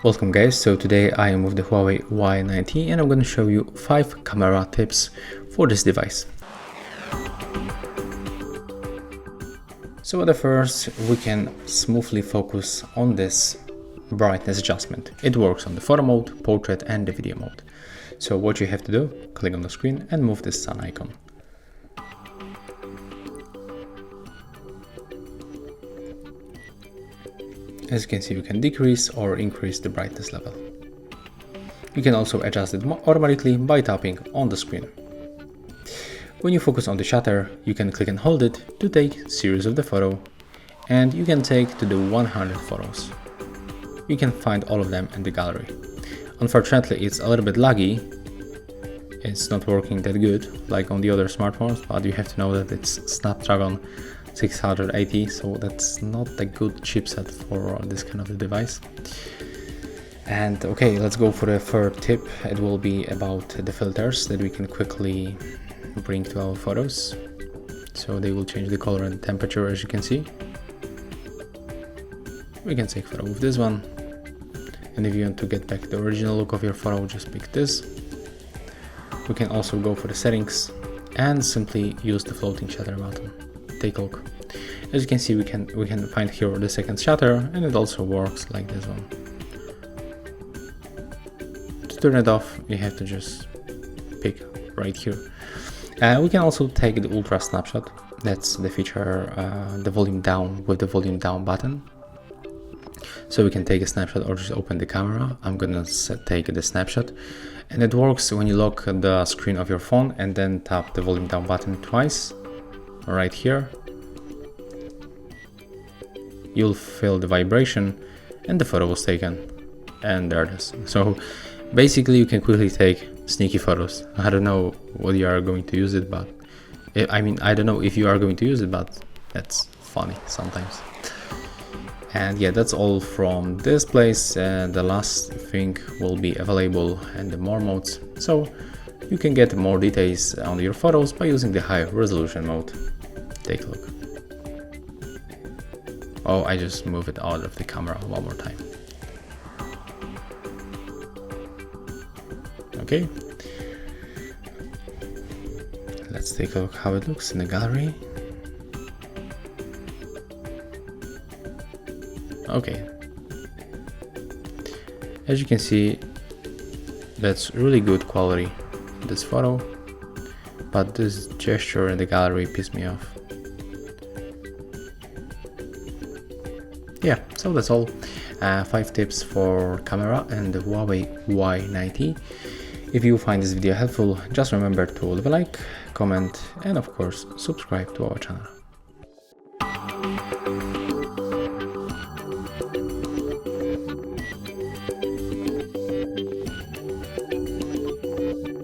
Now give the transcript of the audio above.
Welcome guys, so today I am with the Huawei Y90 and I'm going to show you 5 camera tips for this device. So at the first, we can smoothly focus on this brightness adjustment. It works on the photo mode, portrait and the video mode. So what you have to do, click on the screen and move this sun icon. As you can see, you can decrease or increase the brightness level. You can also adjust it automatically by tapping on the screen. When you focus on the shutter, you can click and hold it to take series of the photo, and you can take to the 100 photos. You can find all of them in the gallery. Unfortunately, it's a little bit laggy. It's not working that good like on the other smartphones, but you have to know that it's Snapdragon 680, so that's not a good chipset for this kind of a device. And okay, let's go for the third tip. It will be about the filters that we can quickly bring to our photos. So they will change the color and temperature, as you can see. We can take photo with this one, and if you want to get back the original look of your photo, just pick this. We can also go for the settings and simply use the floating shutter button. Take a look. As you can see, we can find here the second shutter, and it also works like this one. To turn it off, you have to just pick right here. We can also take the ultra snapshot. That's the feature, the volume down with the volume down button. So we can take a snapshot or just open the camera. I'm gonna take the snapshot, and it works when you lock the screen of your phone and then tap the volume down button twice right here. You'll feel the vibration and the photo was taken, and there it is. So basically you can quickly take sneaky photos. I don't know what you are going to use it, but I don't know if you are going to use it, but that's funny sometimes. And yeah, that's all from this place, and the last thing will be available in the more modes, so you can get more details on your photos by using the high resolution mode. Take a look. Oh, I just moved it out of the camera one more time. Okay. Let's take a look how it looks in the gallery. Okay. As you can see, that's really good quality, this photo, but this gesture in the gallery pissed me off. Yeah, so that's all. 5 tips for camera and the Huawei Y90. If you find this video helpful, just remember to leave a like, comment, and of course subscribe to our channel.